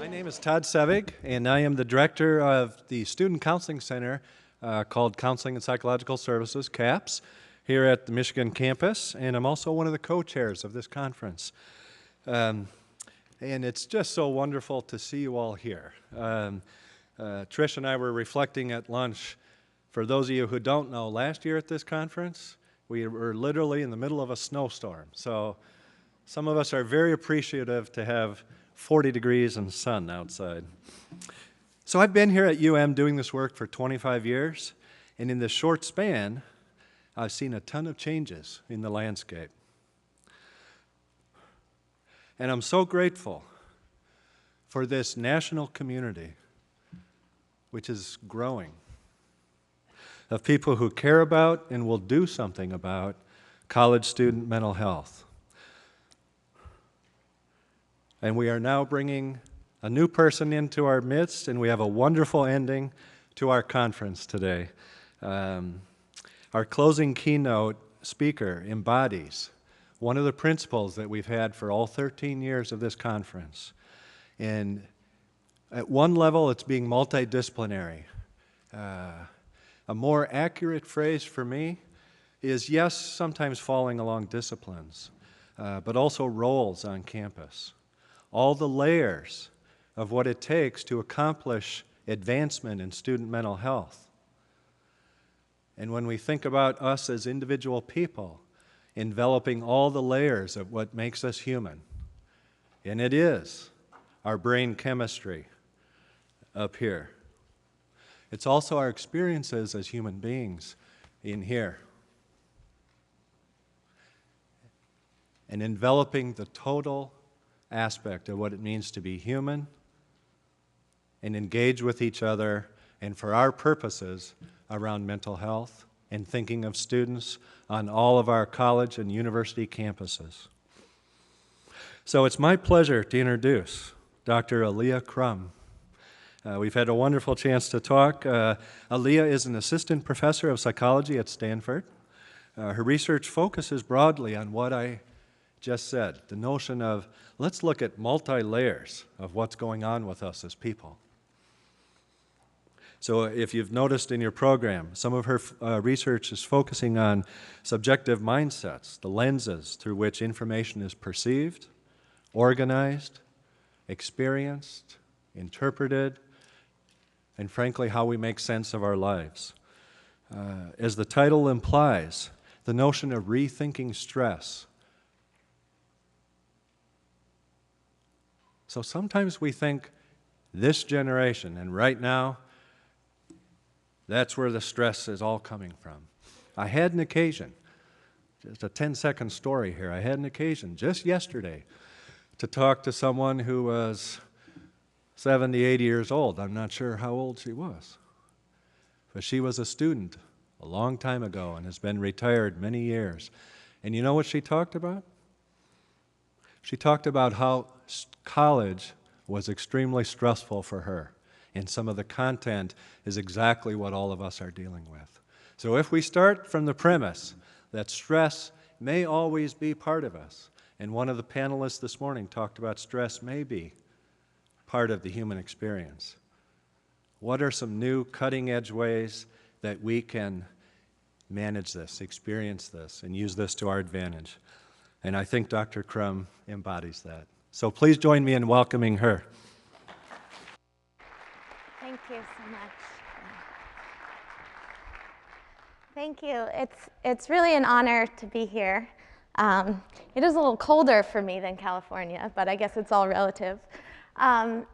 My name is Todd Sevig, and I am the director of the Student Counseling Center called Counseling and Psychological Services, CAPS, here at the Michigan campus, and I'm also one of the co-chairs of this conference. And it's just so wonderful to see you all here. Trish and I were reflecting at lunch. For those of you who don't know, last year at this conference, we were literally in the middle of a snowstorm. So some of us are very appreciative to have 40 degrees and sun outside. So I've been here at UM doing this work for 25 years, and in this short span, I've seen a ton of changes in the landscape. And I'm so grateful for this national community, which is growing, of people who care about and will do something about college student mental health. And we are now bringing a new person into our midst, and we have a wonderful ending to our conference today. Our closing keynote speaker embodies one of the principles that we've had for all 13 years of this conference. And at one level, it's being multidisciplinary. A more accurate phrase for me is, yes, sometimes falling along disciplines, but also roles on campus. All the layers of what it takes to accomplish advancement in student mental health. And when we think about us as individual people, enveloping all the layers of what makes us human, and it is our brain chemistry up here. It's also our experiences as human beings in here. And enveloping the total aspect of what it means to be human and engage with each other and for our purposes around mental health and thinking of students on all of our college and university campuses. So it's my pleasure to introduce Dr. Aaliyah Crum. We've had a wonderful chance to talk. Aaliyah is an assistant professor of psychology at Stanford. Her research focuses broadly on what I just said, the notion of let's look at multi-layers of what's going on with us as people. So if you've noticed in your program, some of her research is focusing on subjective mindsets, the lenses through which information is perceived, organized, experienced, interpreted, and frankly, how we make sense of our lives. As the title implies, the notion of rethinking stress. So sometimes we think this generation, and right now, that's where the stress is all coming from. I had an occasion, just a 10-second story here, I had an occasion just yesterday to talk to someone who was 70, 80 years old. I'm not sure how old she was. But she was a student a long time ago and has been retired many years. And you know what she talked about? She talked about how college was extremely stressful for her, and some of the content is exactly what all of us are dealing with. So if we start from the premise that stress may always be part of us, and one of the panelists this morning talked about stress may be part of the human experience, what are some new cutting-edge ways that we can manage this, experience this, and use this to our advantage? And I think Dr. Crum embodies that. So please join me in welcoming her. Thank you so much. Thank you. It's really an honor to be here. It is a little colder for me than California, but I guess it's all relative.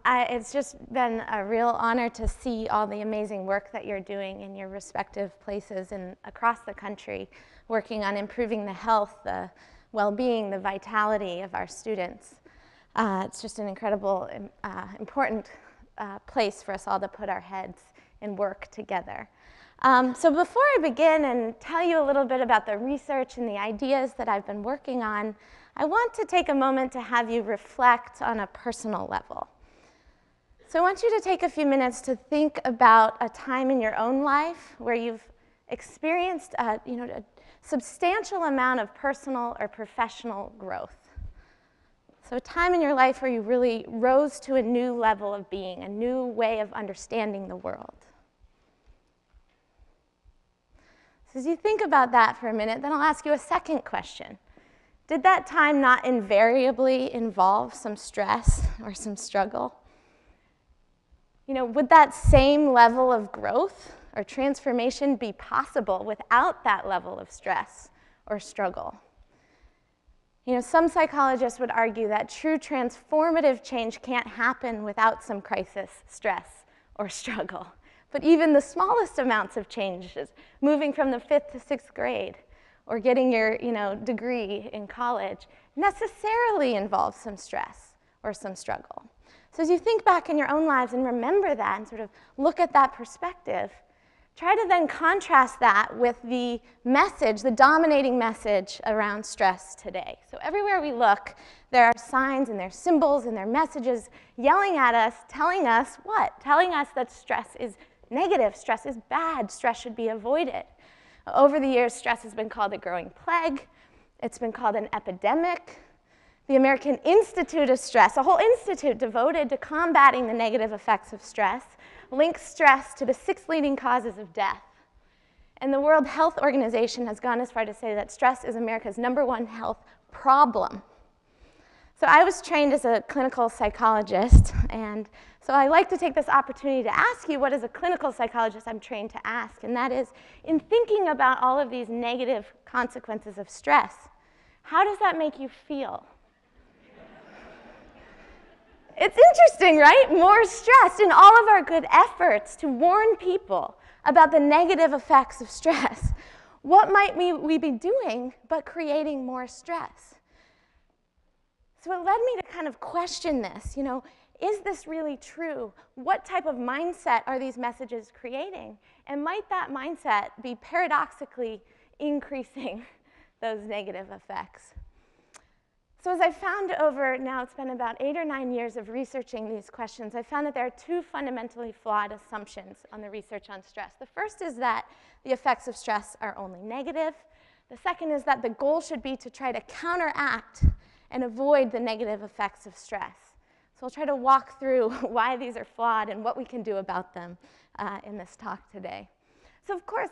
It's just been a real honor to see all the amazing work that you're doing in your respective places and across the country, working on improving the health, the well-being, the vitality of our students. It's just an incredible, important place for us all to put our heads and work together. So before I begin and tell you a little bit about the research and the ideas that I've been working on, I want to take a moment to have you reflect on a personal level. So I want you to take a few minutes to think about a time in your own life where you've experienced a substantial amount of personal or professional growth. So a time in your life where you really rose to a new level of being, a new way of understanding the world. So as you think about that for a minute, then I'll ask you a second question. Did that time not invariably involve some stress or some struggle? You know, would that same level of growth or transformation be possible without that level of stress or struggle? You know, some psychologists would argue that true transformative change can't happen without some crisis, stress, or struggle. But even the smallest amounts of changes, moving from the 5th to 6th grade, or getting your degree in college, necessarily involves some stress or some struggle. So as you think back in your own lives and remember that and sort of look at that perspective, try to then contrast that with the message, the dominating message around stress today. So everywhere we look, there are signs and there's symbols and there are messages yelling at us, telling us what? Telling us that stress is negative, stress is bad, stress should be avoided. Over the years, stress has been called a growing plague. It's been called an epidemic. The American Institute of Stress, a whole institute devoted to combating the negative effects of stress, links stress to the 6 leading causes of death. And the World Health Organization has gone as far to say that stress is America's #1 health problem. So I was trained as a clinical psychologist, and so I like to take this opportunity to ask you what as a clinical psychologist I'm trained to ask, and that is, in thinking about all of these negative consequences of stress, how does that make you feel? It's interesting, right? More stress in all of our good efforts to warn people about the negative effects of stress. What might we be doing but creating more stress? So it led me to kind of question this, is this really true? What type of mindset are these messages creating? And might that mindset be paradoxically increasing those negative effects? So as I found over, now it's been about 8 or 9 years of researching these questions, I found that there are 2 fundamentally flawed assumptions on the research on stress. The first is that the effects of stress are only negative. The second is that the goal should be to try to counteract and avoid the negative effects of stress. So I'll try to walk through why these are flawed and what we can do about them in this talk today. So of course,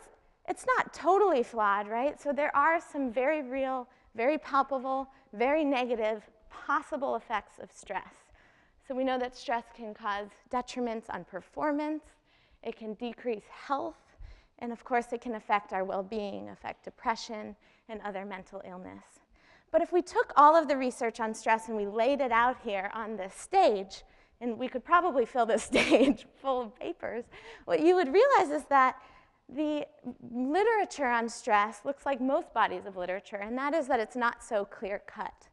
it's not totally flawed, right? So there are some very real, very palpable, very negative possible effects of stress. So we know that stress can cause detriments on performance, it can decrease health, and of course it can affect our well-being, affect depression, and other mental illness. But if we took all of the research on stress and we laid it out here on this stage, and we could probably fill this stage full of papers, what you would realize is that the literature on stress looks like most bodies of literature, and that is that it's not so clear-cut.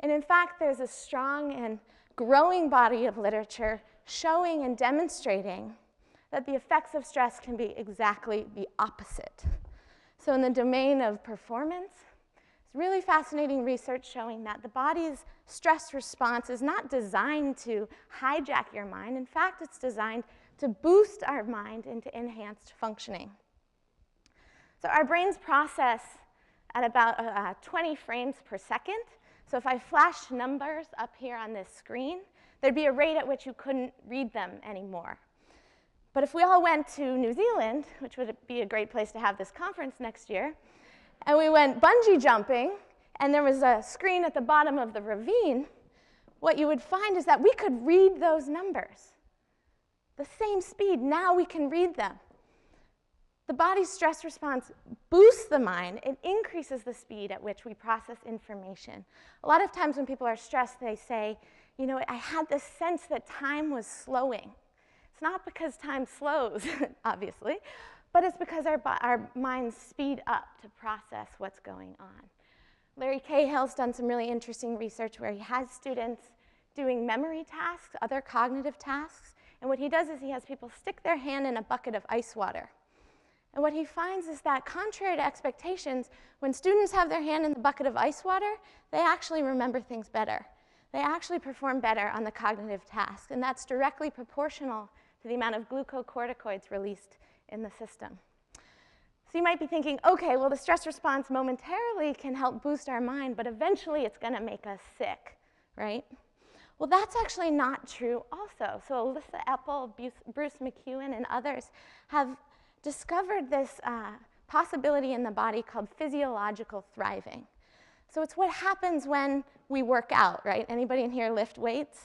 And in fact, there's a strong and growing body of literature showing and demonstrating that the effects of stress can be exactly the opposite. So in the domain of performance, it's really fascinating research showing that the body's stress response is not designed to hijack your mind. In fact, it's designed to boost our mind into enhanced functioning. So our brains process at about 20 frames per second. So if I flashed numbers up here on this screen, there'd be a rate at which you couldn't read them anymore. But if we all went to New Zealand, which would be a great place to have this conference next year, and we went bungee jumping, and there was a screen at the bottom of the ravine, what you would find is that we could read those numbers. The same speed, now we can read them. The body's stress response boosts the mind. It increases the speed at which we process information. A lot of times when people are stressed, they say, I had this sense that time was slowing. It's not because time slows, obviously, but it's because our minds speed up to process what's going on. Larry Cahill's done some really interesting research where he has students doing memory tasks, other cognitive tasks, and what he does is he has people stick their hand in a bucket of ice water. And what he finds is that, contrary to expectations, when students have their hand in the bucket of ice water, they actually remember things better. They actually perform better on the cognitive task, and that's directly proportional to the amount of glucocorticoids released in the system. So you might be thinking, okay, well, the stress response momentarily can help boost our mind, but eventually it's going to make us sick, right? Well, that's actually not true also. So Alyssa Epple, Bruce McEwen, and others have discovered this possibility in the body called physiological thriving. So it's what happens when we work out, right? Anybody in here lift weights?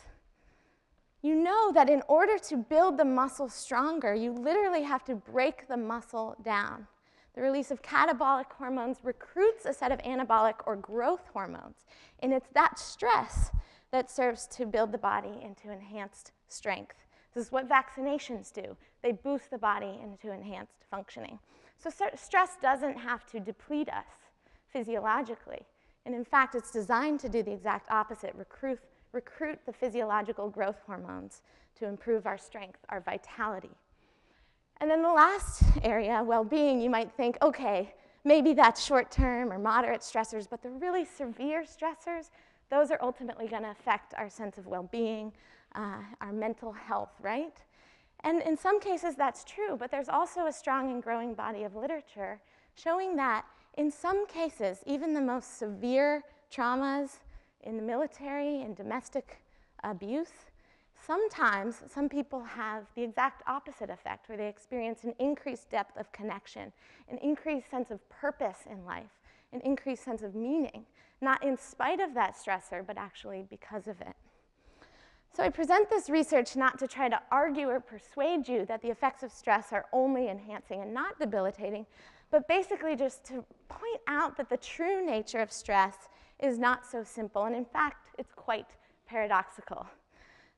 You know that in order to build the muscle stronger, you literally have to break the muscle down. The release of catabolic hormones recruits a set of anabolic or growth hormones, and it's that stress that serves to build the body into enhanced strength. This is what vaccinations do. They boost the body into enhanced functioning. So stress doesn't have to deplete us physiologically. And in fact, it's designed to do the exact opposite, recruit the physiological growth hormones to improve our strength, our vitality. And then the last area, well-being, you might think, okay, maybe that's short-term or moderate stressors, but the really severe stressors, those are ultimately going to affect our sense of well-being, our mental health, right? And in some cases, that's true, but there's also a strong and growing body of literature showing that in some cases, even the most severe traumas in the military and domestic abuse, sometimes some people have the exact opposite effect, where they experience an increased depth of connection, an increased sense of purpose in life, an increased sense of meaning, not in spite of that stressor, but actually because of it. So I present this research not to try to argue or persuade you that the effects of stress are only enhancing and not debilitating, but basically just to point out that the true nature of stress is not so simple, and in fact, it's quite paradoxical.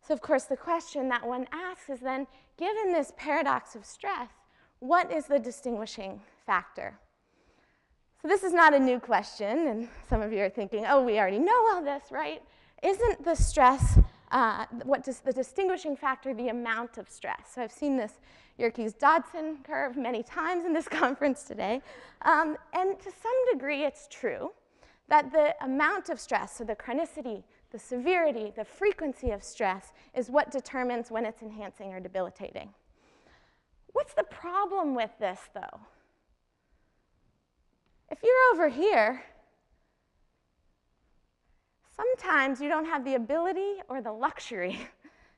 So of course, the question that one asks is then, given this paradox of stress, what is the distinguishing factor? So this is not a new question, and some of you are thinking, oh, we already know all this, right? Isn't the stress, the distinguishing factor the amount of stress? So I've seen this Yerkes-Dodson curve many times in this conference today, and to some degree it's true that the amount of stress, so the chronicity, the severity, the frequency of stress is what determines when it's enhancing or debilitating. What's the problem with this, though? If you're over here, sometimes you don't have the ability or the luxury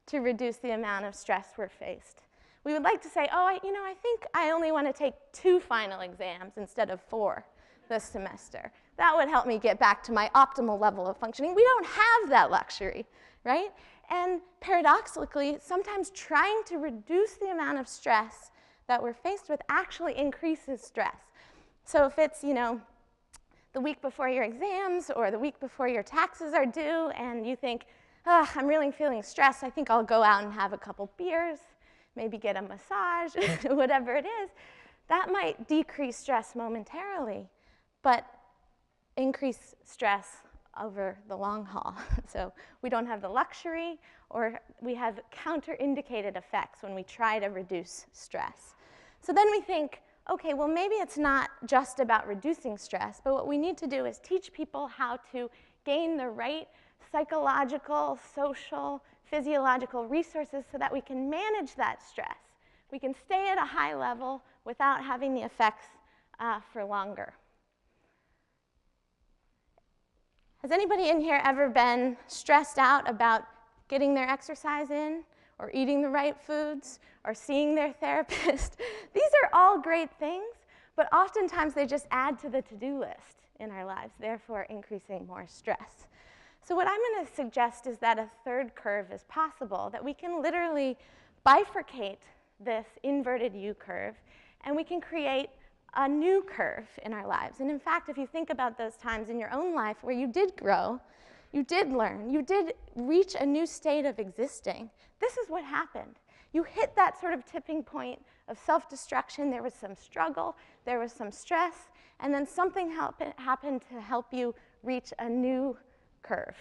to reduce the amount of stress we're faced. We would like to say, oh, I think I only want to take 2 final exams instead of 4 this semester. That would help me get back to my optimal level of functioning. We don't have that luxury, right? And paradoxically, sometimes trying to reduce the amount of stress that we're faced with actually increases stress. So if it's, the week before your exams or the week before your taxes are due and you think, oh, I'm really feeling stressed, I think I'll go out and have a couple beers, maybe get a massage, whatever it is, that might decrease stress momentarily, but increase stress over the long haul. So we don't have the luxury, or we have counterindicated effects when we try to reduce stress. So then we think, okay, well, maybe it's not just about reducing stress, but what we need to do is teach people how to gain the right psychological, social, physiological resources so that we can manage that stress. We can stay at a high level without having the effects for longer. Has anybody in here ever been stressed out about getting their exercise in, or eating the right foods, or seeing their therapist? These are all great things, but oftentimes they just add to the to-do list in our lives, therefore increasing more stress. So what I'm going to suggest is that a third curve is possible, that we can literally bifurcate this inverted U curve, and we can create a new curve in our lives. And in fact, if you think about those times in your own life where you did grow, you did learn, you did reach a new state of existing, this is what happened. You hit that sort of tipping point of self-destruction. There was some struggle, there was some stress, and then something happened to help you reach a new curve,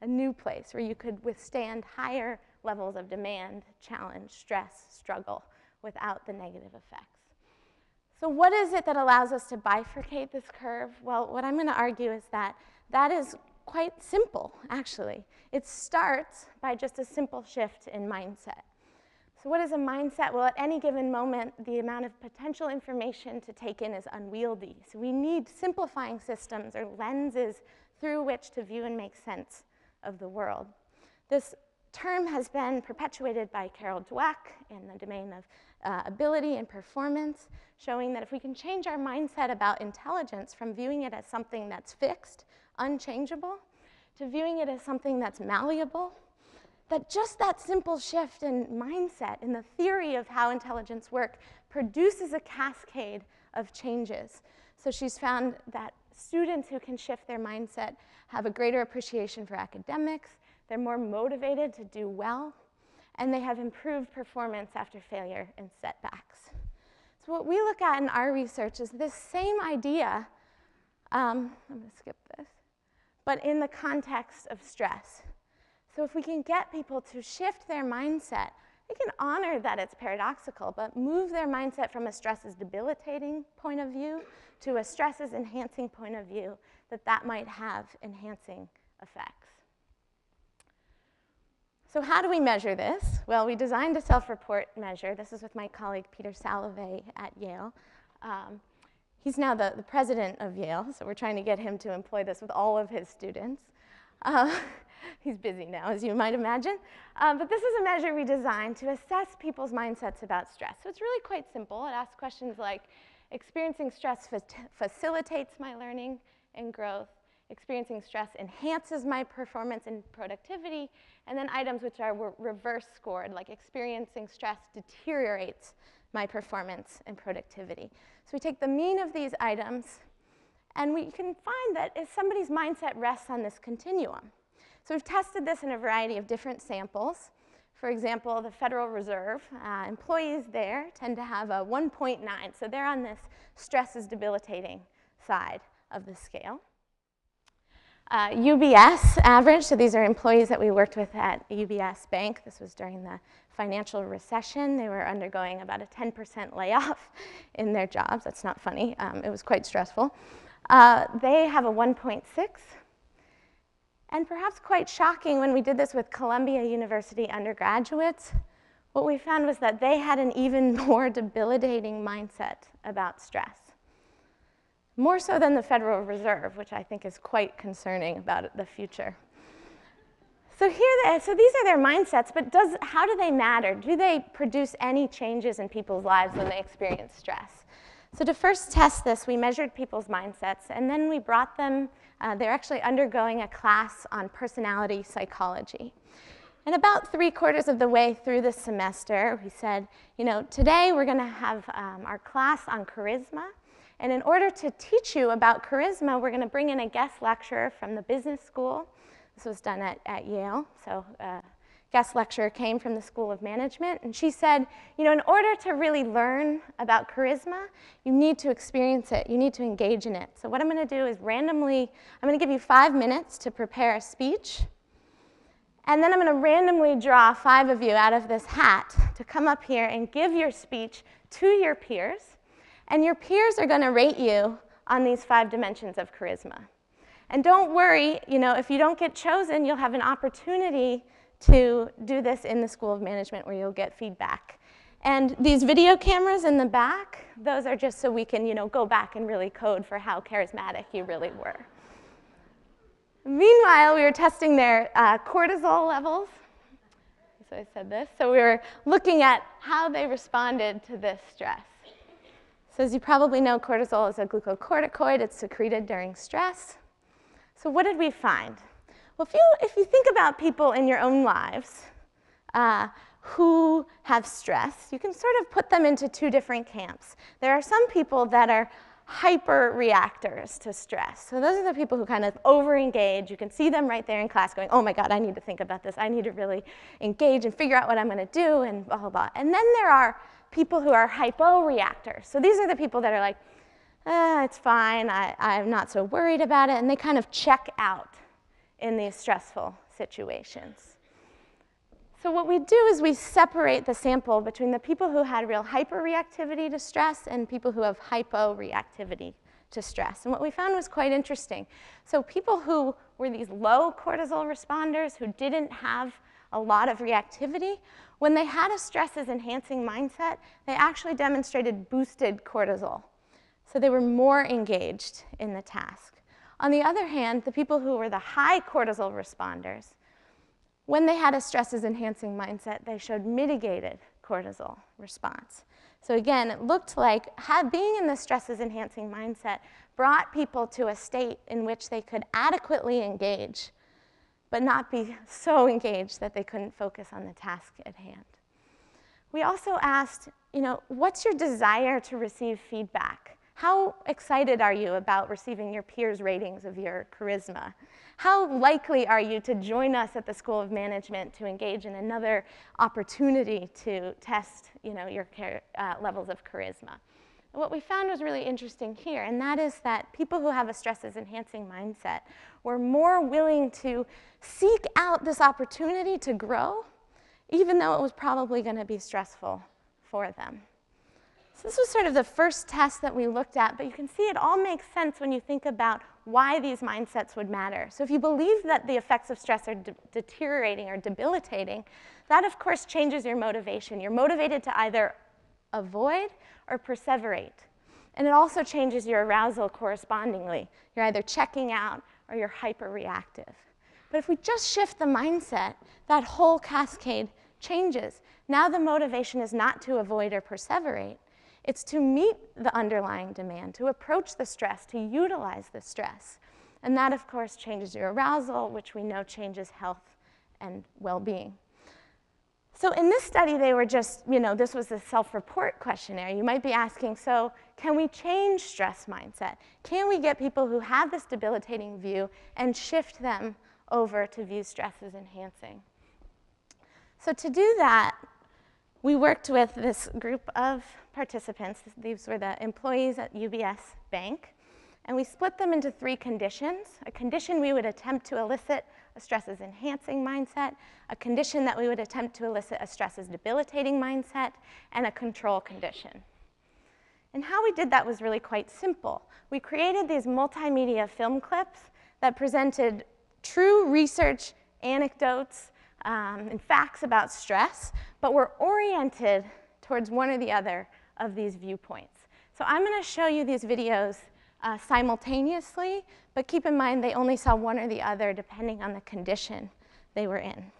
a new place where you could withstand higher levels of demand, challenge, stress, struggle without the negative effects. So what is it that allows us to bifurcate this curve? Well, what I'm going to argue is that that is quite simple, actually. It starts by just a simple shift in mindset. So what is a mindset? Well, at any given moment, the amount of potential information to take in is unwieldy. So we need simplifying systems or lenses through which to view and make sense of the world. This term has been perpetuated by Carol Dweck in the domain of ability and performance, showing that if we can change our mindset about intelligence from viewing it as something that's fixed, unchangeable, to viewing it as something that's malleable, that just that simple shift in mindset, in the theory of how intelligence works, produces a cascade of changes. So she's found that students who can shift their mindset have a greater appreciation for academics, they're more motivated to do well, and they have improved performance after failure and setbacks. So what we look at in our research is this same idea, I'm going to skip this, but in the context of stress. So if we can get people to shift their mindset, they can honor that it's paradoxical, but move their mindset from a stress is debilitating point of view to a stress is enhancing point of view, that might have enhancing effects. So how do we measure this? Well, we designed a self-report measure. This is with my colleague Peter Salovey at Yale. He's now the president of Yale, so we're trying to get him to employ this with all of his students. He's busy now, as you might imagine. But this is a measure we designed to assess people's mindsets about stress. So it's really quite simple. It asks questions like, experiencing stress facilitates my learning and growth. Experiencing stress enhances my performance and productivity. And then items which are reverse scored, like experiencing stress deteriorates my performance and productivity. So we take the mean of these items, and we can find that if somebody's mindset rests on this continuum. So we've tested this in a variety of different samples. For example, the Federal Reserve, employees there tend to have a 1.9, so they're on this stress is debilitating side of the scale. UBS average, so these are employees that we worked with at UBS Bank. This was during the financial recession. They were undergoing about a 10% layoff in their jobs. That's not funny. It was quite stressful. They have a 1.6. And perhaps quite shocking, when we did this with Columbia University undergraduates, what we found was that they had an even more debilitating mindset about stress. More so than the Federal Reserve, which I think is quite concerning about the future. So these are their mindsets, but how do they matter? Do they produce any changes in people's lives when they experience stress? So to first test this, we measured people's mindsets, and then we brought them, they're actually undergoing a class on personality psychology. And about 3/4 of the way through the semester, we said, today we're going to have our class on charisma. And in order to teach you about charisma, we're going to bring in a guest lecturer from the business school. This was done at Yale. So a guest lecturer came from the School of Management. And she said, in order to really learn about charisma, you need to experience it. You need to engage in it. So what I'm going to do is I'm going to give you 5 minutes to prepare a speech. And then I'm going to randomly draw 5 of you out of this hat to come up here and give your speech to your peers. And your peers are going to rate you on these 5 dimensions of charisma. And don't worry, if you don't get chosen, you'll have an opportunity to do this in the School of Management where you'll get feedback. And these video cameras in the back, those are just so we can, go back and really code for how charismatic you really were. Meanwhile, we were testing their cortisol levels. So I said this. So we were looking at how they responded to this stress. So as you probably know, cortisol is a glucocorticoid. It's secreted during stress. So what did we find? Well, if you think about people in your own lives who have stress, you can sort of put them into 2 different camps. There are some people that are hyper reactors to stress. So those are the people who kind of over-engage. You can see them right there in class going, oh my God, I need to think about this. I need to really engage and figure out what I'm going to do, and blah, blah, blah. And then there are people who are hypo-reactors. So these are the people that are like, it's fine, I'm not so worried about it, and they kind of check out in these stressful situations. So what we do is we separate the sample between the people who had real hyperreactivity to stress and people who have hyporeactivity to stress. And what we found was quite interesting. So people who were these low cortisol responders who didn't have a lot of reactivity, when they had a stress-enhancing mindset, they actually demonstrated boosted cortisol. So they were more engaged in the task. On the other hand, the people who were the high cortisol responders, when they had a stresses-enhancing mindset, they showed mitigated cortisol response. So again, it looked like being in the stresses-enhancing mindset brought people to a state in which they could adequately engage, but not be so engaged that they couldn't focus on the task at hand. We also asked, what's your desire to receive feedback? How excited are you about receiving your peers' ratings of your charisma? How likely are you to join us at the School of Management to engage in another opportunity to test your levels of charisma? And what we found was really interesting here, and that is that people who have a stresses-enhancing mindset were more willing to seek out this opportunity to grow, even though it was probably going to be stressful for them. So this was sort of the first test that we looked at, but you can see it all makes sense when you think about why these mindsets would matter. So if you believe that the effects of stress are deteriorating or debilitating, that of course changes your motivation. You're motivated to either avoid or perseverate. And it also changes your arousal correspondingly. You're either checking out or you're hyper-reactive. But if we just shift the mindset, that whole cascade changes. Now the motivation is not to avoid or perseverate. It's to meet the underlying demand, to approach the stress, to utilize the stress. And that, of course, changes your arousal, which we know changes health and well-being. So in this study, they were just, this was a self-report questionnaire. You might be asking, so can we change stress mindset? Can we get people who have this debilitating view and shift them over to view stress as enhancing? So to do that, we worked with this group of participants. These were the employees at UBS Bank. And we split them into 3 conditions. A condition we would attempt to elicit a stresses-enhancing mindset, a condition that we would attempt to elicit a stresses-debilitating mindset, and a control condition. And how we did that was really quite simple. We created these multimedia film clips that presented true research anecdotes and facts about stress, but were oriented towards one or the other of these viewpoints. So I'm going to show you these videos simultaneously, but keep in mind they only saw one or the other depending on the condition they were in.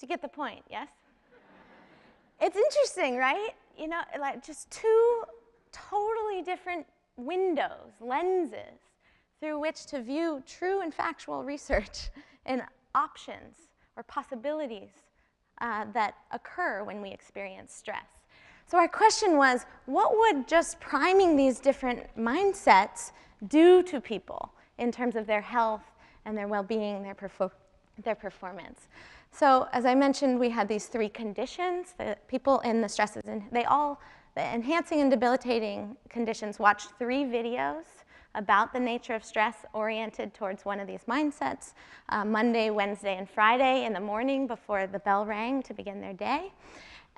Get the point, yes? It's interesting, right? Like just 2 totally different windows, lenses, through which to view true and factual research and options or possibilities that occur when we experience stress. So our question was, what would just priming these different mindsets do to people in terms of their health and their well-being, their performance? So as I mentioned, we had these 3 conditions. The people in the stresses, and the enhancing and debilitating conditions watched 3 videos about the nature of stress oriented towards one of these mindsets, Monday, Wednesday, and Friday in the morning before the bell rang to begin their day.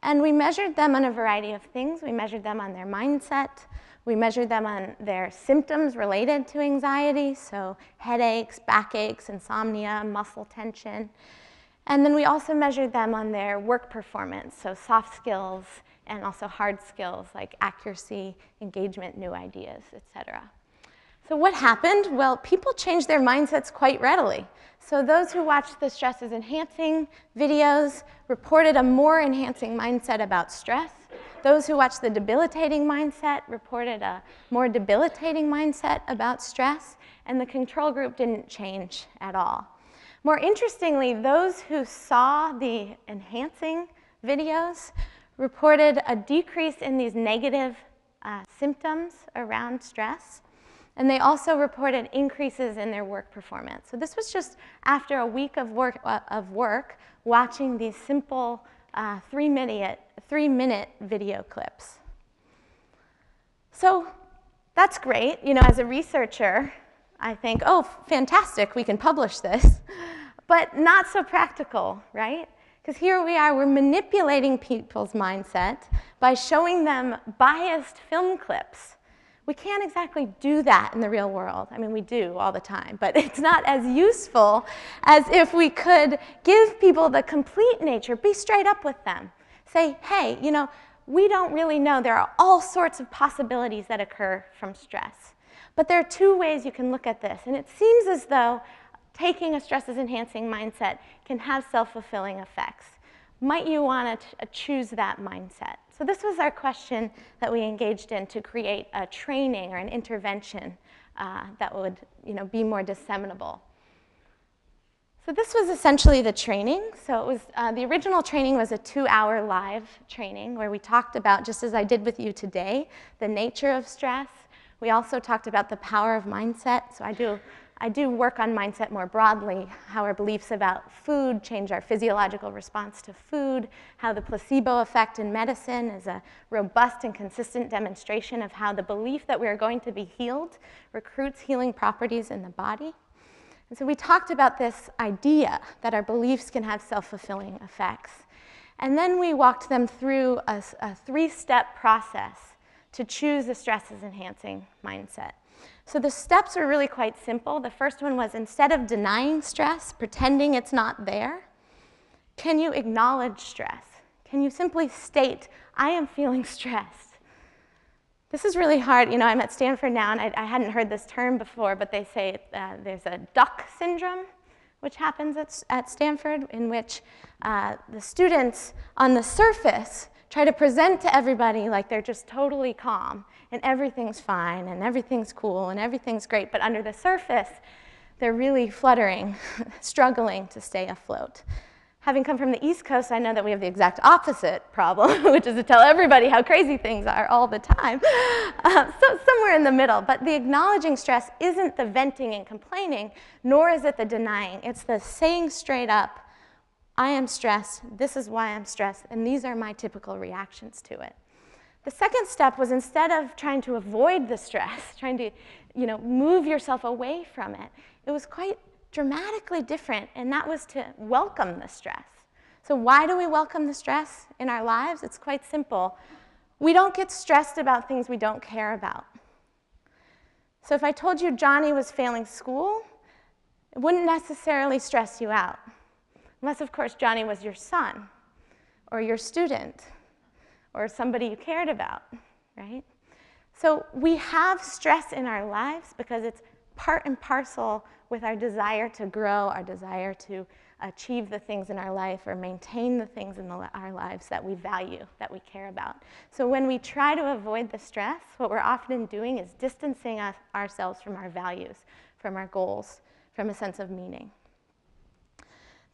And we measured them on a variety of things. We measured them on their mindset. We measured them on their symptoms related to anxiety, so headaches, backaches, insomnia, muscle tension. And then we also measured them on their work performance, so soft skills and also hard skills like accuracy, engagement, new ideas, etc. So what happened? Well, people changed their mindsets quite readily. So those who watched the stress is enhancing videos reported a more enhancing mindset about stress. Those who watched the debilitating mindset reported a more debilitating mindset about stress, and the control group didn't change at all. More interestingly, those who saw the enhancing videos reported a decrease in these negative symptoms around stress. And they also reported increases in their work performance. So this was just after a week of work watching these simple 3-minute video clips. So that's great. You know, as a researcher, I think, oh, fantastic, we can publish this. But not so practical, right? Because here we are, we're manipulating people's mindset by showing them biased film clips. We can't exactly do that in the real world. I mean, we do all the time, but it's not as useful as if we could give people the complete nature, be straight up with them. Say, hey, you know, we don't really know. There are all sorts of possibilities that occur from stress. But there are two ways you can look at this, and it seems as though taking a stress-enhancing mindset can have self-fulfilling effects. Might you want to choose that mindset? So this was our question that we engaged in to create a training or an intervention that would, you know, be more disseminable. So this was essentially the training. So it was, the original training was a 2-hour live training where we talked about, just as I did with you today, the nature of stress. We also talked about the power of mindset. So I do work on mindset more broadly, how our beliefs about food change our physiological response to food, how the placebo effect in medicine is a robust and consistent demonstration of how the belief that we are going to be healed recruits healing properties in the body. And so we talked about this idea that our beliefs can have self-fulfilling effects. And then we walked them through a 3-step process to choose a stress-enhancing mindset. So the steps are really quite simple. The first one was, instead of denying stress, pretending it's not there, can you acknowledge stress? Can you simply state, I am feeling stressed? This is really hard. You know, I'm at Stanford now, and I hadn't heard this term before, but they say there's a duck syndrome, which happens at Stanford, in which the students on the surface try to present to everybody like they're just totally calm, and everything's fine, and everything's cool, and everything's great, but under the surface, they're really fluttering, struggling to stay afloat. Having come from the East Coast, I know that we have the exact opposite problem, which is to tell everybody how crazy things are all the time. So somewhere in the middle. But the acknowledging stress isn't the venting and complaining, nor is it the denying. It's the saying straight up, I am stressed, this is why I'm stressed, and these are my typical reactions to it. The second step was, instead of trying to avoid the stress, trying to, you know, move yourself away from it, it was quite dramatically different, and that was to welcome the stress. So why do we welcome the stress in our lives? It's quite simple. We don't get stressed about things we don't care about. So if I told you Johnny was failing school, it wouldn't necessarily stress you out. Unless, of course, Johnny was your son, or your student, or somebody you cared about, right? So we have stress in our lives because it's part and parcel with our desire to grow, our desire to achieve the things in our life or maintain the things in our lives that we value, that we care about. So when we try to avoid the stress, what we're often doing is distancing ourselves from our values, from our goals, from a sense of meaning.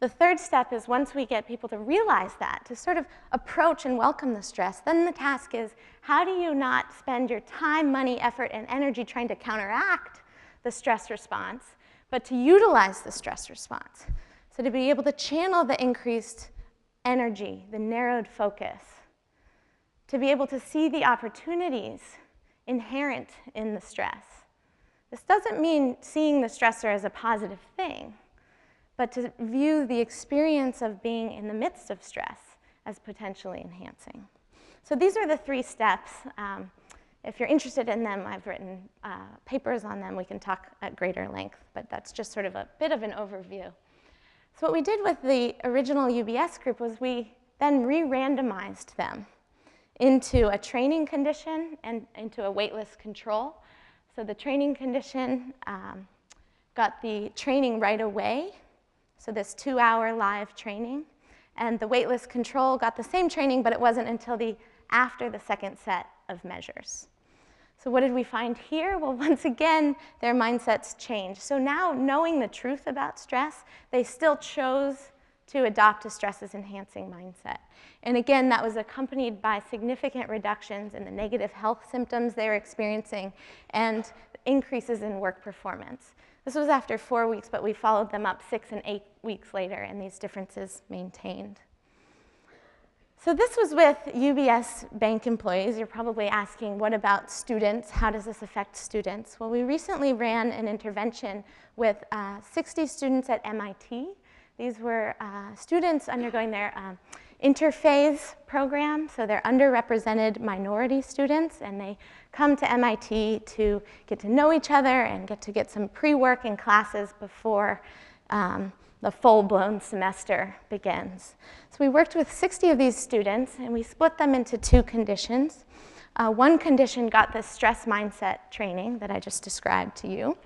The third step is, once we get people to realize that, to sort of approach and welcome the stress, then the task is, how do you not spend your time, money, effort, and energy trying to counteract the stress response, but to utilize the stress response? So to be able to channel the increased energy, the narrowed focus, to be able to see the opportunities inherent in the stress. This doesn't mean seeing the stressor as a positive thing, but to view the experience of being in the midst of stress as potentially enhancing. So these are the 3 steps. If you're interested in them, I've written papers on them. We can talk at greater length, but that's just sort of a bit of an overview. So what we did with the original UBS group was we then re-randomized them into a training condition and into a waitlist control. So the training condition got the training right away, so this 2-hour live training. And the waitlist control got the same training, but it wasn't until after the second set of measures. So what did we find here? Well, once again, their mindsets changed. So now, knowing the truth about stress, they still chose to adopt a stress-enhancing mindset. And again, that was accompanied by significant reductions in the negative health symptoms they were experiencing and increases in work performance. This was after 4 weeks, but we followed them up 6 and 8 weeks later, and these differences maintained. So this was with UBS bank employees. You're probably asking, what about students? How does this affect students? Well, we recently ran an intervention with 60 students at MIT. These were students undergoing their interphase program, so they're underrepresented minority students, and they come to MIT to get to know each other and get some pre-work in classes before the full-blown semester begins. So we worked with 60 of these students, and we split them into 2 conditions. One condition got the stress mindset training that I just described to you.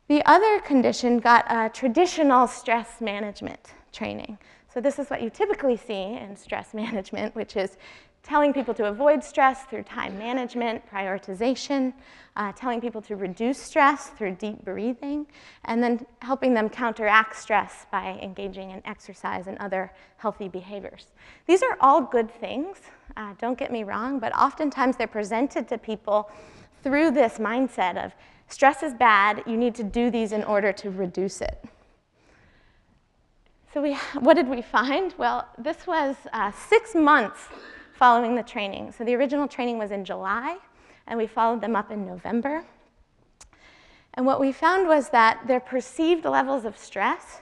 The other condition got a traditional stress management training. So this is what you typically see in stress management, which is telling people to avoid stress through time management, prioritization, telling people to reduce stress through deep breathing, and then helping them counteract stress by engaging in exercise and other healthy behaviors. These are all good things, don't get me wrong, but oftentimes they're presented to people through this mindset of stress is bad, you need to do these in order to reduce it. So what did we find? Well, this was 6 months following the training. So the original training was in July, and we followed them up in November. And what we found was that their perceived levels of stress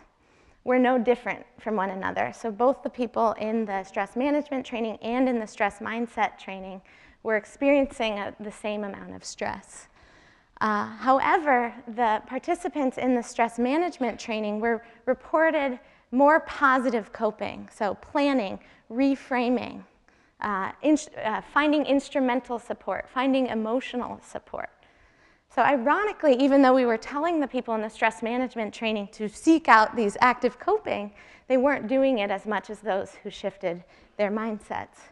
were no different from one another. So both the people in the stress management training and in the stress mindset training were experiencing the same amount of stress. However, the participants in the stress management training were reported more positive coping, so planning, reframing, finding instrumental support, finding emotional support. So ironically, even though we were telling the people in the stress management training to seek out these active coping, they weren't doing it as much as those who shifted their mindsets.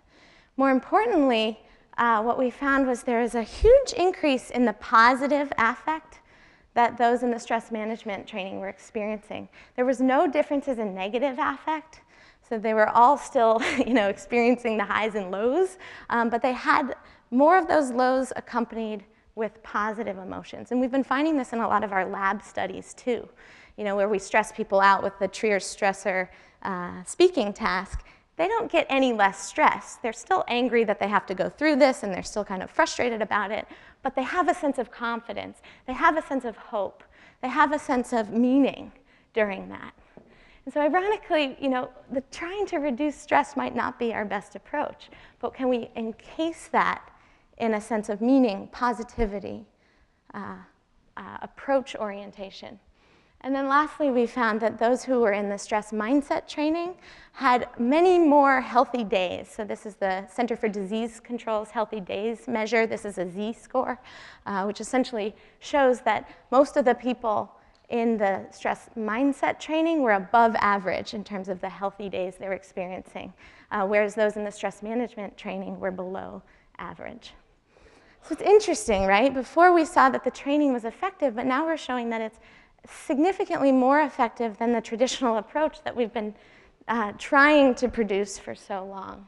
More importantly, what we found was there is a huge increase in the positive affect that those in the stress management training were experiencing. There was no differences in negative affect, so they were all still experiencing the highs and lows, but they had more of those lows accompanied with positive emotions. And we've been finding this in a lot of our lab studies too, where we stress people out with the Trier stressor speaking task. They don't get any less stress. They're still angry that they have to go through this, and they're still kind of frustrated about it, but they have a sense of confidence. They have a sense of hope. They have a sense of meaning during that. And so ironically, trying to reduce stress might not be our best approach, but can we encase that in a sense of meaning, positivity, approach orientation? And then lastly, we found that those who were in the stress mindset training had many more healthy days. So this is the Center for Disease Control's Healthy Days measure. This is a Z-score, which essentially shows that most of the people in the stress mindset training were above average in terms of the healthy days they were experiencing, whereas those in the stress management training were below average. So it's interesting, right? Before we saw that the training was effective, but now we're showing that it's significantly more effective than the traditional approach that we've been trying to produce for so long.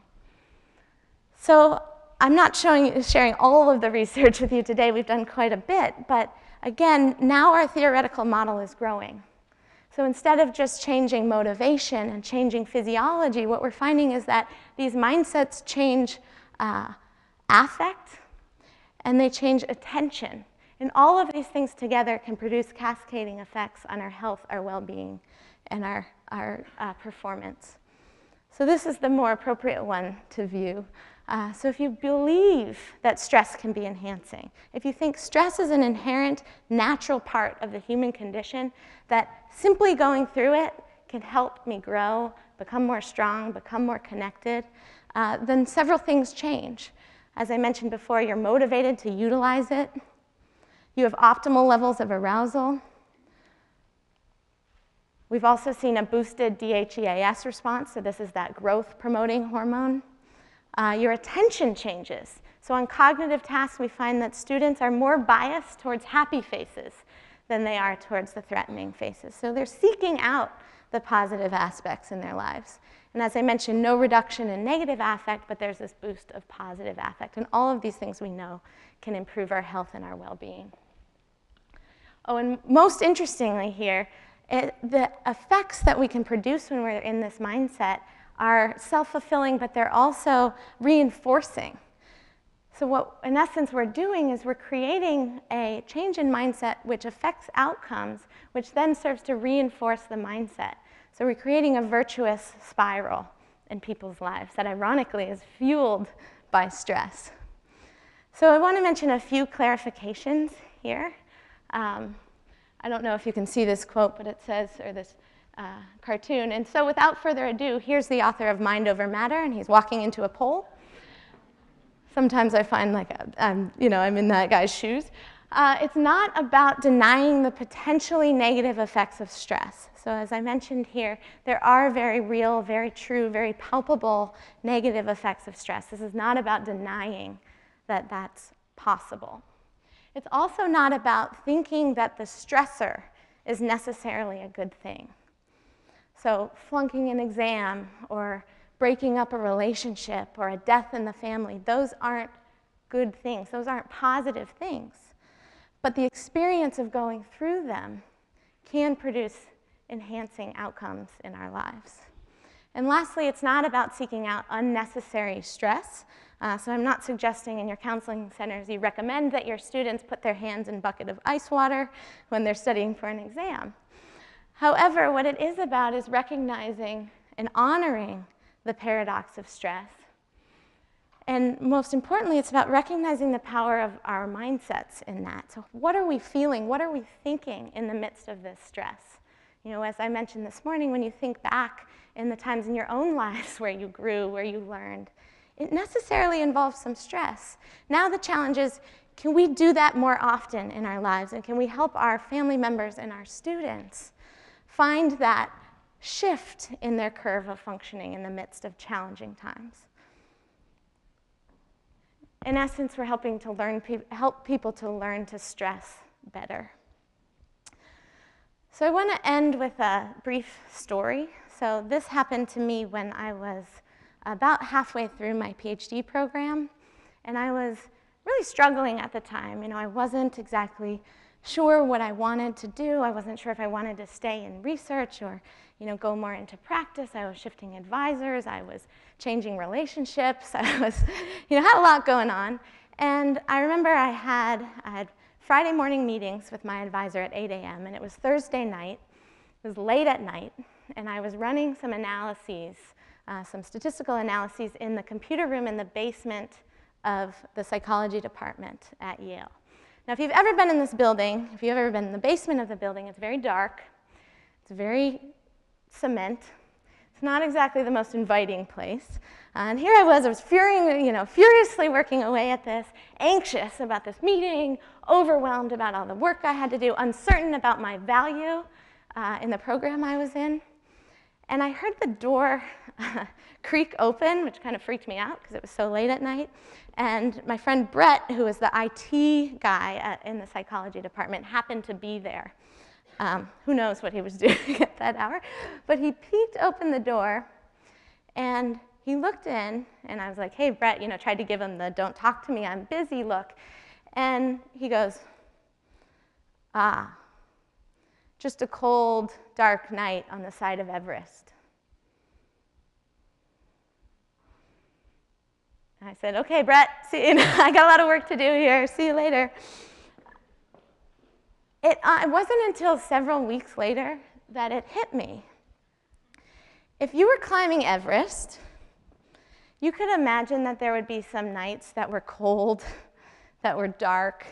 So I'm not sharing all of the research with you today. We've done quite a bit, but again, now our theoretical model is growing. So instead of just changing motivation and changing physiology, what we're finding is that these mindsets change affect, and they change attention. And all of these things together can produce cascading effects on our health, our well-being, and our performance. So this is the more appropriate one to view. So if you believe that stress can be enhancing, if you think stress is an inherent, natural part of the human condition, that simply going through it can help me grow, become more strong, become more connected, then several things change. As I mentioned before, you're motivated to utilize it. You have optimal levels of arousal. We've also seen a boosted DHEAS response, so this is that growth-promoting hormone. Your attention changes. So on cognitive tasks, we find that students are more biased towards happy faces than they are towards the threatening faces. So they're seeking out the positive aspects in their lives. And as I mentioned, no reduction in negative affect, but there's this boost of positive affect. And all of these things we know can improve our health and our well-being. Oh, and most interestingly here, the effects that we can produce when we're in this mindset are self-fulfilling, but they're also reinforcing. So what, in essence, we're doing is we're creating a change in mindset which affects outcomes, which then serves to reinforce the mindset. So we're creating a virtuous spiral in people's lives that ironically is fueled by stress. So I want to mention a few clarifications here. I don't know if you can see this quote, but it says, or this cartoon. And so without further ado, here's the author of Mind Over Matter, and he's walking into a poll. Sometimes I find like I'm in that guy's shoes. It's not about denying the potentially negative effects of stress. So as I mentioned here, there are very real, very true, very palpable negative effects of stress. This is not about denying that that's possible. It's also not about thinking that the stressor is necessarily a good thing. So flunking an exam or breaking up a relationship or a death in the family, those aren't good things. Those aren't positive things. But the experience of going through them can produce enhancing outcomes in our lives. And lastly, it's not about seeking out unnecessary stress. So I'm not suggesting in your counseling centers you recommend that your students put their hands in a bucket of ice water when they're studying for an exam. However, what it is about is recognizing and honoring the paradox of stress. And most importantly, it's about recognizing the power of our mindsets in that. So what are we feeling? What are we thinking in the midst of this stress? You know, as I mentioned this morning, when you think back in the times in your own lives where you grew, where you learned, it necessarily involves some stress. Now the challenge is, can we do that more often in our lives? And can we help our family members and our students find that shift in their curve of functioning in the midst of challenging times? In essence, we're helping to help people to learn to stress better. So I want to end with a brief story. So this happened to me when I was about halfway through my PhD program, and I was really struggling at the time. You know, I wasn't exactly sure what I wanted to do. I wasn't sure if I wanted to stay in research or, go more into practice. I was shifting advisors. I was changing relationships. I was, had a lot going on. And I remember I had Friday morning meetings with my advisor at 8 a.m., and it was Thursday night. It was late at night, and I was running some analyses, some statistical analyses in the computer room in the basement of the psychology department at Yale. Now, if you've ever been in this building, if you've ever been in the basement of the building, it's very dark. It's very cement. It's not exactly the most inviting place. And here I was furiously working away at this, anxious about this meeting, overwhelmed about all the work I had to do, uncertain about my value in the program I was in. And I heard the door creak open, which kind of freaked me out because it was so late at night. And my friend Brett, who was the IT guy in the psychology department, happened to be there. Who knows what he was doing at that hour. But he peeked open the door, and he looked in, and I was like, hey, Brett, tried to give him the don't talk to me, I'm busy look. And he goes, just a cold, dark night on the side of Everest. And I said, okay, Brett, see, I got a lot of work to do here. See you later. It wasn't until several weeks later that it hit me. If you were climbing Everest, you could imagine that there would be some nights that were cold, that were dark,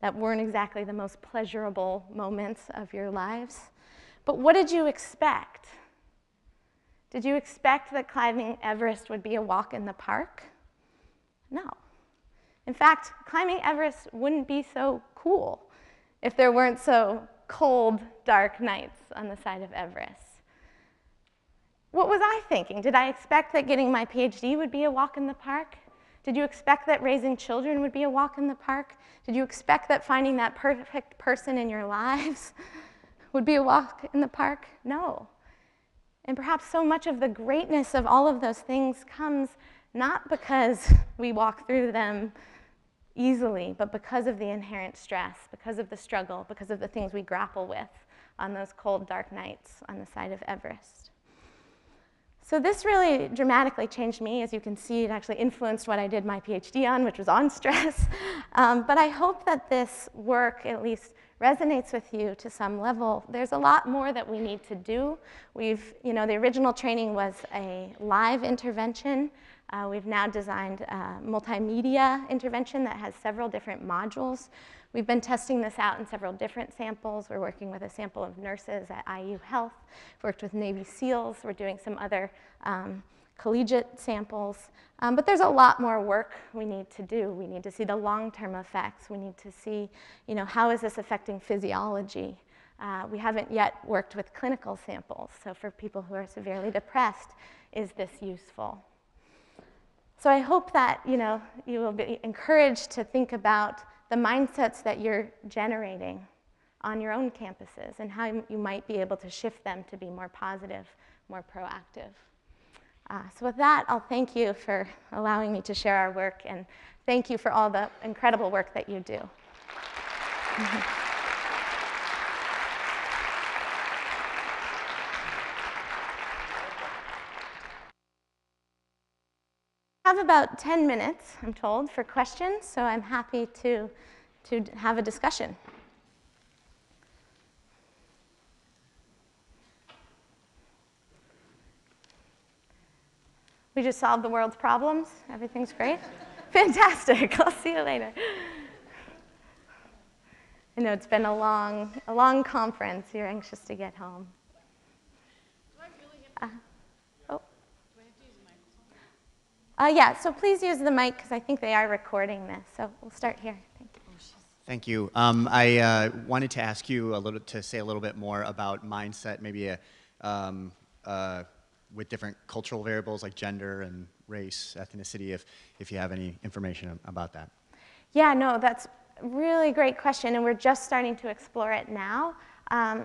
that weren't exactly the most pleasurable moments of your lives. But what did you expect? Did you expect that climbing Everest would be a walk in the park? No. In fact, climbing Everest wouldn't be so cool if there weren't so cold, dark nights on the side of Everest. What was I thinking? Did I expect that getting my PhD would be a walk in the park? Did you expect that raising children would be a walk in the park? Did you expect that finding that perfect person in your lives would be a walk in the park? No. And perhaps so much of the greatness of all of those things comes not because we walk through them easily, but because of the inherent stress, because of the struggle, because of the things we grapple with on those cold, dark nights on the side of Everest. So this really dramatically changed me. As you can see, it actually influenced what I did my PhD on, which was on stress. But I hope that this work at least resonates with you to some level. There's a lot more that we need to do. The original training was a live intervention. We've now designed a multimedia intervention that has several different modules. We've been testing this out in several different samples. We're working with a sample of nurses at IU Health. We've worked with Navy SEALs. We're doing some other collegiate samples. But there's a lot more work we need to do. We need to see the long-term effects. We need to see, how is this affecting physiology? We haven't yet worked with clinical samples. So for people who are severely depressed, is this useful? So I hope that, you will be encouraged to think about the mindsets that you're generating on your own campuses and how you might be able to shift them to be more positive, more proactive. So with that, I'll thank you for allowing me to share our work, and thank you for all the incredible work that you do. I have about 10 minutes, I'm told, for questions, so I'm happy to have a discussion. We just solved the world's problems. Everything's great. Fantastic. I'll see you later. I know it's been a long conference. You're anxious to get home. Do I really have to? Oh. Do I have to use a microphone? Yeah, so please use the mic because I think they are recording this. So we'll start here. Thank you. Thank you. I wanted to ask you to say a little bit more about mindset, maybe with different cultural variables like gender and race, ethnicity, if you have any information about that. Yeah, no, that's a really great question, and we're just starting to explore it now.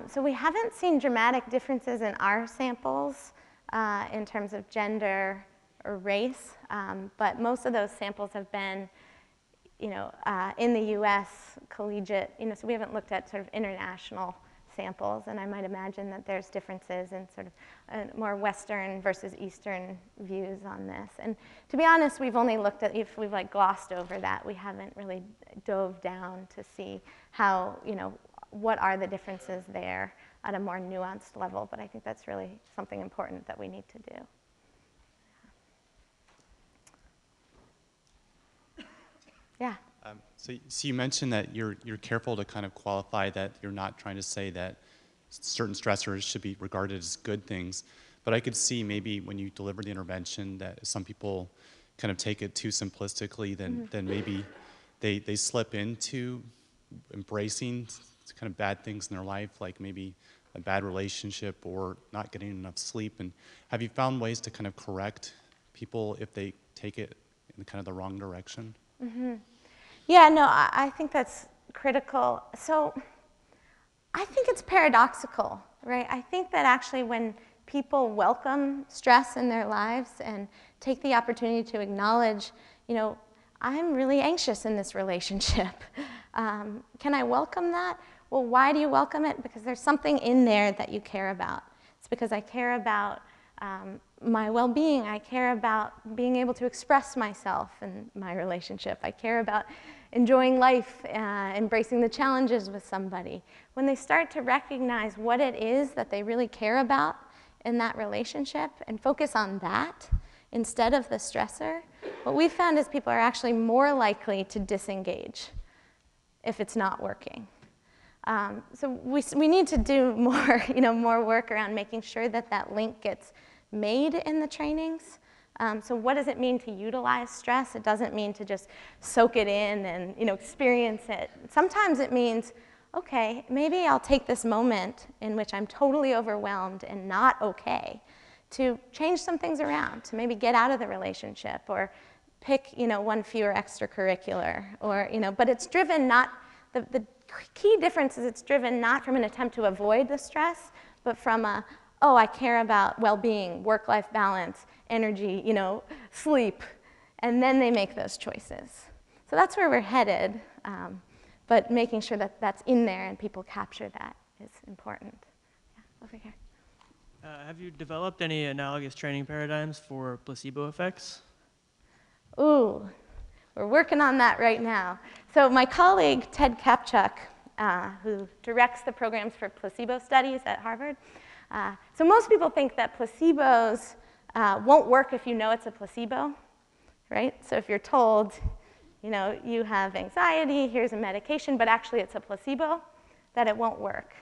So we haven't seen dramatic differences in our samples in terms of gender or race, but most of those samples have been, in the U.S. collegiate. So we haven't looked at sort of international samples, and I might imagine that there's differences in sort of more Western versus Eastern views on this. And to be honest, we've only looked at, if we've glossed over that, we haven't really dove down to see how, what are the differences there at a more nuanced level, but I think that's really something important that we need to do. Yeah. So you mentioned that you're careful to kind of qualify that you're not trying to say that certain stressors should be regarded as good things, but I could see maybe when you deliver the intervention that some people kind of take it too simplistically, then maybe they slip into embracing kind of bad things in their life, like maybe a bad relationship or not getting enough sleep. And have you found ways to kind of correct people if they take it in kind of the wrong direction? Mm-hmm. Yeah, no, I think that's critical. So I think it's paradoxical, right? I think that actually when people welcome stress in their lives and take the opportunity to acknowledge, I'm really anxious in this relationship. Can I welcome that? Well, why do you welcome it? Because there's something in there that you care about. It's because I care about my well-being. I care about being able to express myself in my relationship. I care about enjoying life, embracing the challenges with somebody. When they start to recognize what it is that they really care about in that relationship and focus on that instead of the stressor, what we found is people are actually more likely to disengage if it's not working. So we need to do more, more work around making sure that that link gets made in the trainings. So what does it mean to utilize stress? It doesn't mean to just soak it in and experience it. Sometimes it means, okay, maybe I'll take this moment in which I'm totally overwhelmed and not okay to change some things around, to maybe get out of the relationship or pick one fewer extracurricular, or but it's driven not, the key difference is it's driven not from an attempt to avoid the stress, but from oh, I care about well-being, work-life balance, energy, sleep, and then they make those choices. So that's where we're headed, but making sure that that's in there and people capture that is important. Yeah, over here. Have you developed any analogous training paradigms for placebo effects? Ooh, we're working on that right now. So my colleague, Ted Kapchuk, who directs the programs for placebo studies at Harvard, so most people think that placebos won't work if you know it's a placebo, right? So if you're told, you have anxiety, here's a medication, but actually it's a placebo, that it won't work.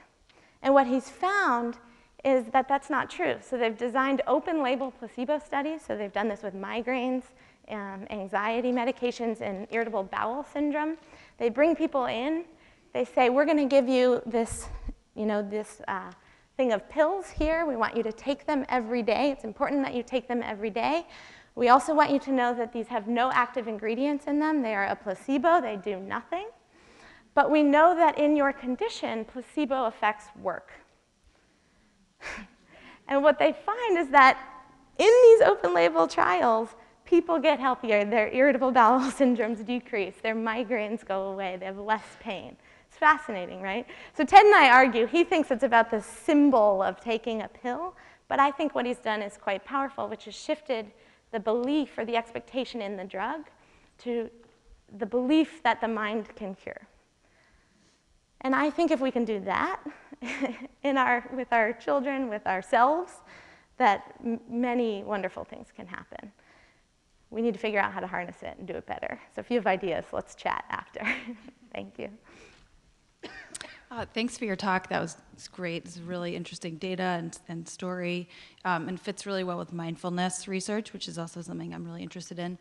And what he's found is that that's not true. So they've designed open label placebo studies. So they've done this with migraines, anxiety medications, and irritable bowel syndrome. They bring people in. They say, we're going to give you this, this thing of pills here. We want you to take them every day. It's important that you take them every day. We also want you to know that these have no active ingredients in them. They are a placebo. They do nothing. But we know that in your condition, placebo effects work. And what they find is that in these open label trials, people get healthier. Their irritable bowel syndromes decrease. Their migraines go away. They have less pain. It's fascinating, right? So Ted and I argue, he thinks it's about the symbol of taking a pill, but I think what he's done is quite powerful, which has shifted the belief or the expectation in the drug to the belief that the mind can cure. And I think if we can do that with our children, with ourselves, that many wonderful things can happen. We need to figure out how to harness it and do it better. So if you have ideas, let's chat after. Thank you. Thanks for your talk. That was great. It's really interesting data and story, and fits really well with mindfulness research, which is also something I'm really interested in.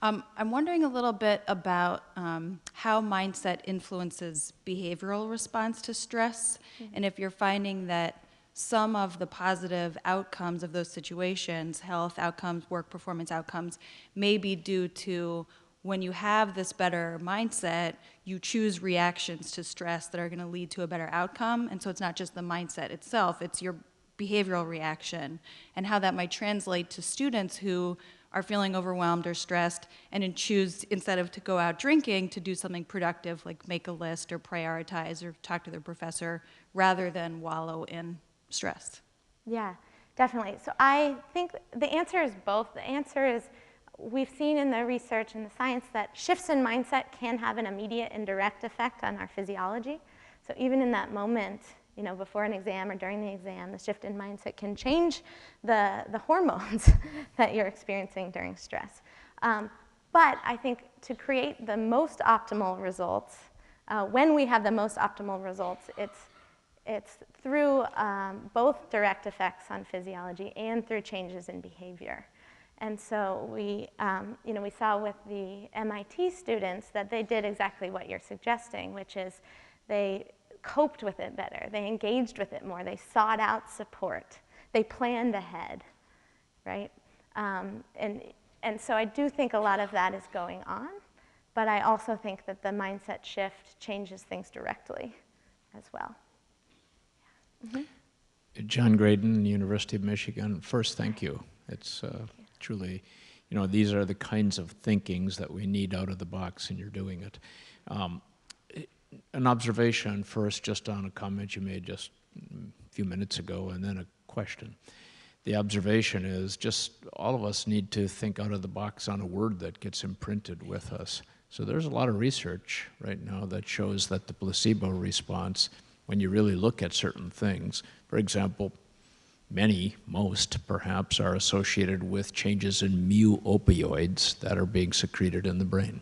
I'm wondering a little bit about how mindset influences behavioral response to stress, and if you're finding that some of the positive outcomes of those situations, health outcomes, work performance outcomes, may be due to when you have this better mindset, you choose reactions to stress that are going to lead to a better outcome. And so it's not just the mindset itself, it's your behavioral reaction, and how that might translate to students who are feeling overwhelmed or stressed and choose, instead of to go out drinking, to do something productive like make a list or prioritize or talk to their professor rather than wallow in stress. Yeah, definitely. So I think the answer is both. The answer is we've seen in the research and the science that shifts in mindset can have an immediate and direct effect on our physiology. So even in that moment, before an exam or during the exam, the shift in mindset can change the hormones that you're experiencing during stress. But I think to create the most optimal results, when we have the most optimal results, it's through both direct effects on physiology and through changes in behavior. And so we saw with the MIT students that they did exactly what you're suggesting, which is they coped with it better. They engaged with it more. They sought out support. They planned ahead, right? And so I do think a lot of that is going on, but I also think that the mindset shift changes things directly as well. Mm-hmm. John Graydon, University of Michigan. First, thank you. It's truly, these are the kinds of thinkings that we need out of the box, and you're doing it. An observation first, just on a comment you made just a few minutes ago, and then a question. The observation is just all of us need to think out of the box on a word that gets imprinted with us. So there's a lot of research right now that shows that the placebo response, when you really look at certain things, for example, most perhaps, are associated with changes in mu opioids that are being secreted in the brain.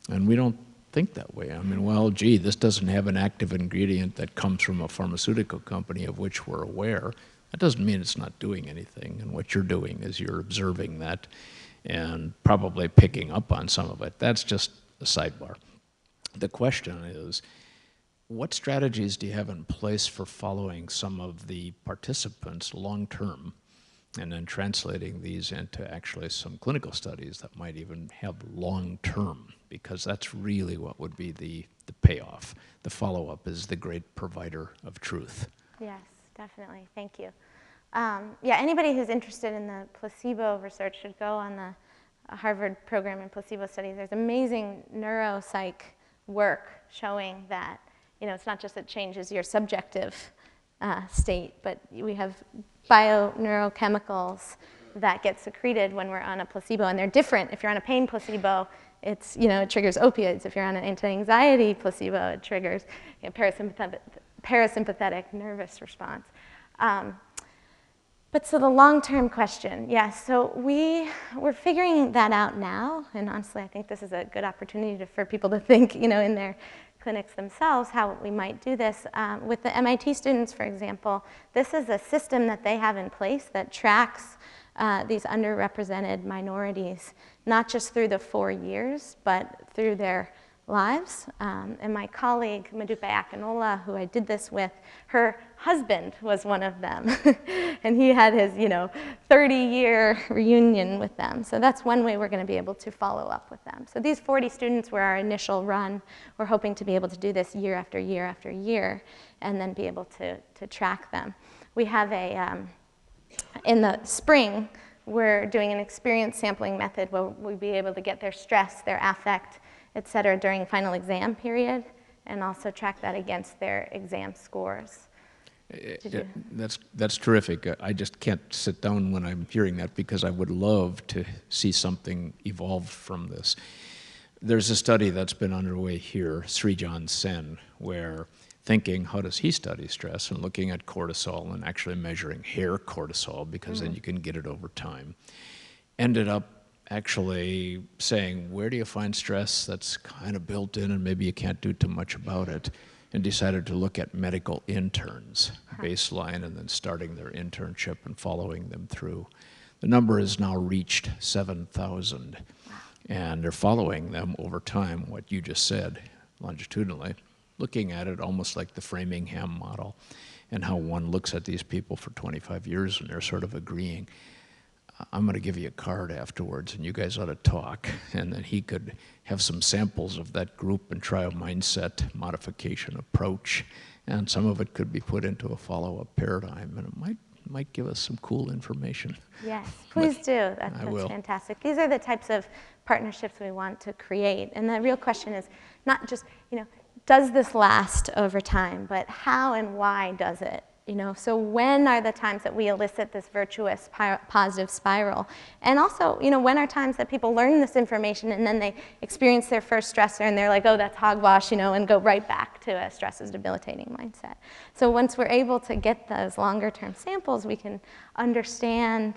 And we don't think that way. I mean, well, gee, this doesn't have an active ingredient that comes from a pharmaceutical company of which we're aware. That doesn't mean it's not doing anything. And what you're doing is you're observing that and probably picking up on some of it. That's just a sidebar. The question is, what strategies do you have in place for following some of the participants long-term and then translating these into actually some clinical studies that might even have long-term? Because that's really what would be the payoff. The follow-up is the great provider of truth. Yes, definitely. Thank you. Yeah, anybody who's interested in the placebo research should go on the Harvard program in placebo studies. There's amazing neuropsych work showing that, you know, it's not just that it changes your subjective state, but we have bioneurochemicals that get secreted when we're on a placebo, and they're different. If you're on a pain placebo, it's, you know, it triggers opioids. If you're on an anti-anxiety placebo, it triggers, you know, parasympathetic nervous response. But so the long-term question, yes, so we're figuring that out now, and honestly, I think this is a good opportunity for people to think, you know, in their clinics themselves, how we might do this. With the MIT students, for example, this is a system that they have in place that tracks these underrepresented minorities, not just through the 4 years, but through their lives. And my colleague, Modupe Akinola, who I did this with, her husband was one of them. And he had his, you know, 30-year reunion with them. So that's one way we're going to be able to follow up with them. So these 40 students were our initial run. We're hoping to be able to do this year after year after year, and then be able to track them. We have in the spring, we're doing an experience sampling method where we'll be able to get their stress, their affect, et cetera, during final exam period, and also track that against their exam scores. That's terrific. I just can't sit down when I'm hearing that, because I would love to see something evolve from this. There's a study that's been underway here, Srijan Sen, where thinking, how does he study stress, and looking at cortisol and actually measuring hair cortisol, because then you can get it over time, ended up actually saying, where do you find stress that's kind of built in and maybe you can't do too much about it, and decided to look at medical interns, baseline, and then starting their internship and following them through. The number has now reached 7,000, and they're following them over time, what you just said, longitudinally, looking at it almost like the Framingham model, and how one looks at these people for 25 years and they're sort of agreeing. I'm going to give you a card afterwards, and you guys ought to talk. And then he could have some samples of that group and try a mindset modification approach. And some of it could be put into a follow-up paradigm, and it might give us some cool information. Yes, please do. That's fantastic. These are the types of partnerships we want to create. And the real question is not just, you know, does this last over time, but how and why does it? You know, so when are the times that we elicit this virtuous positive spiral? And also, you know, when are times that people learn this information and then they experience their first stressor and they're like, oh, that's hogwash, you know, and go right back to a stress is debilitating mindset. So once we're able to get those longer term samples, we can understand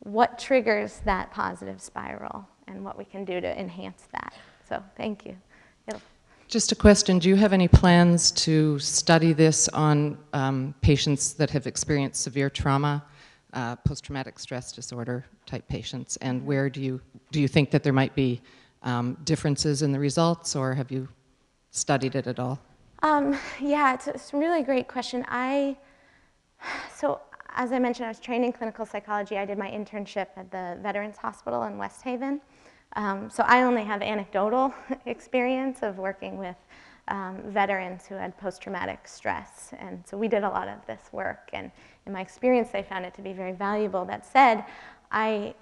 what triggers that positive spiral and what we can do to enhance that. So thank you. Just a question, do you have any plans to study this on patients that have experienced severe trauma, post-traumatic stress disorder type patients, and where do you think that there might be differences in the results, or have you studied it at all? Yeah, it's a really great question. So as I mentioned, I was trained in clinical psychology. I did my internship at the Veterans Hospital in West Haven. So I only have anecdotal experience of working with veterans who had post-traumatic stress. And so we did a lot of this work. And in my experience, I found it to be very valuable. That said, I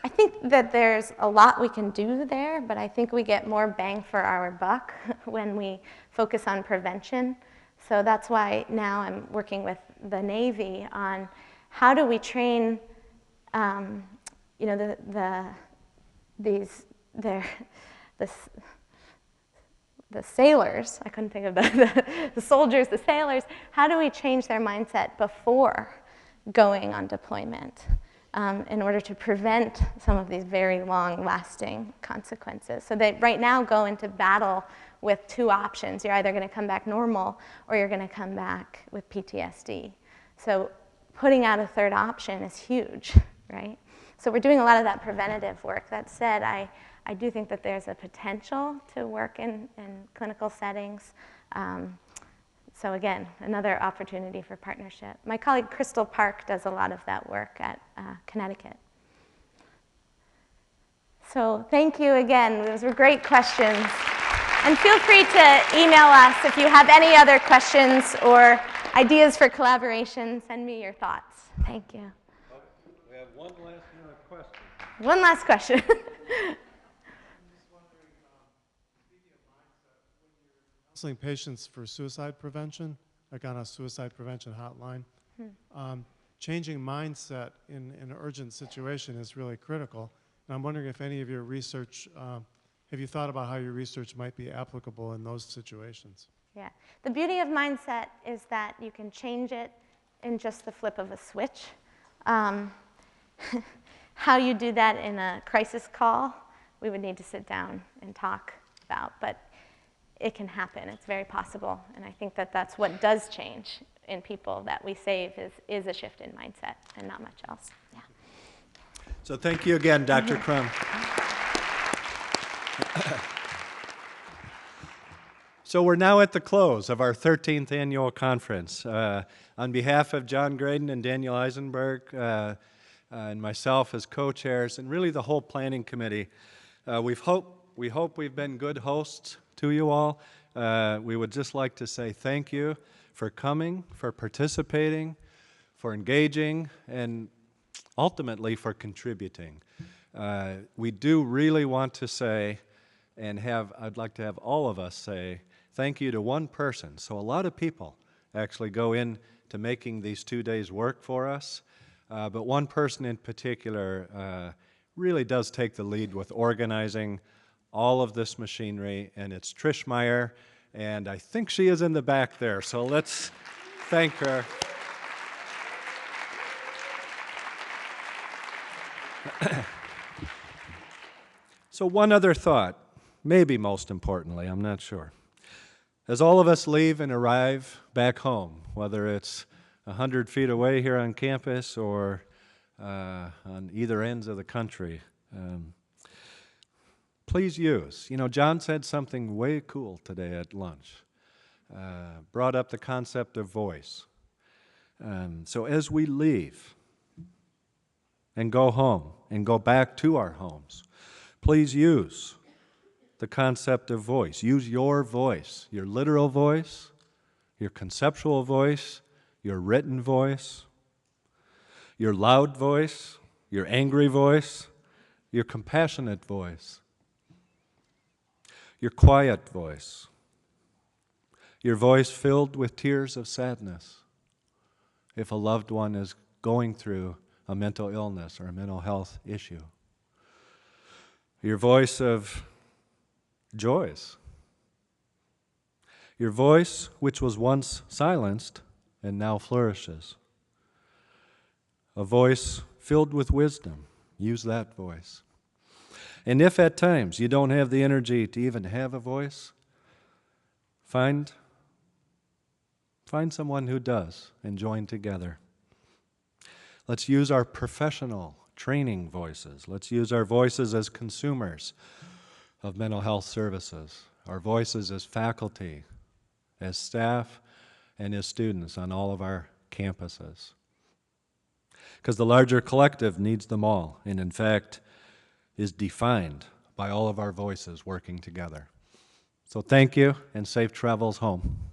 think that there's a lot we can do there, but I think we get more bang for our buck when we focus on prevention. So that's why now I'm working with the Navy on how do we train, you know, the sailors, I couldn't think of the soldiers, the sailors, how do we change their mindset before going on deployment? in order to prevent some of these very long-lasting consequences. So they right now go into battle with two options. You're either going to come back normal or you're going to come back with PTSD. So putting out a third option is huge, right? So we're doing a lot of that preventative work. That said, I do think that there's a potential to work in clinical settings. So again, another opportunity for partnership. My colleague Crystal Park does a lot of that work at Connecticut. So thank you again. Those were great questions. And feel free to email us if you have any other questions or ideas for collaboration. Send me your thoughts. Thank you. We have one last question. One last question. Counseling patients for suicide prevention, like on a suicide prevention hotline. Changing mindset in an urgent situation is really critical. And I'm wondering if any of your research, have you thought about how your research might be applicable in those situations? Yeah. The beauty of mindset is that you can change it in just the flip of a switch. How you do that in a crisis call, we would need to sit down and talk about. But it can happen. It's very possible. And I think that that's what does change in people that we save is a shift in mindset and not much else. Yeah. So thank you again, Dr. Crum. So we're now at the close of our 13th annual conference. On behalf of John Graydon and Daniel Eisenberg and myself as co-chairs and really the whole planning committee, we hope we've been good hosts to you all. We would just like to say thank you for coming, for participating, for engaging, and ultimately for contributing. We do really want to say, and I'd like to have all of us say, thank you to one person. So a lot of people actually go in to making these 2 days work for us, but one person in particular really does take the lead with organizing all of this machinery, and it's Trish Meyer, and I think she is in the back there, so let's thank her. So one other thought, maybe most importantly, I'm not sure. As all of us leave and arrive back home, whether it's 100 feet away here on campus or on either ends of the country, please use. You know, John said something way cool today at lunch, brought up the concept of voice. So as we leave and go home and go back to our homes, please use the concept of voice. Use your voice, your literal voice, your conceptual voice, your written voice, your loud voice, your angry voice, your compassionate voice, your quiet voice, your voice filled with tears of sadness if a loved one is going through a mental illness or a mental health issue, your voice of joys, your voice which was once silenced and now flourishes, a voice filled with wisdom. Use that voice. And if at times you don't have the energy to even have a voice, find someone who does and join together. Let's use our professional training voices. Let's use our voices as consumers of mental health services, our voices as faculty, as staff, and as students on all of our campuses. Because the larger collective needs them all, and in fact, is defined by all of our voices working together. So thank you, and safe travels home.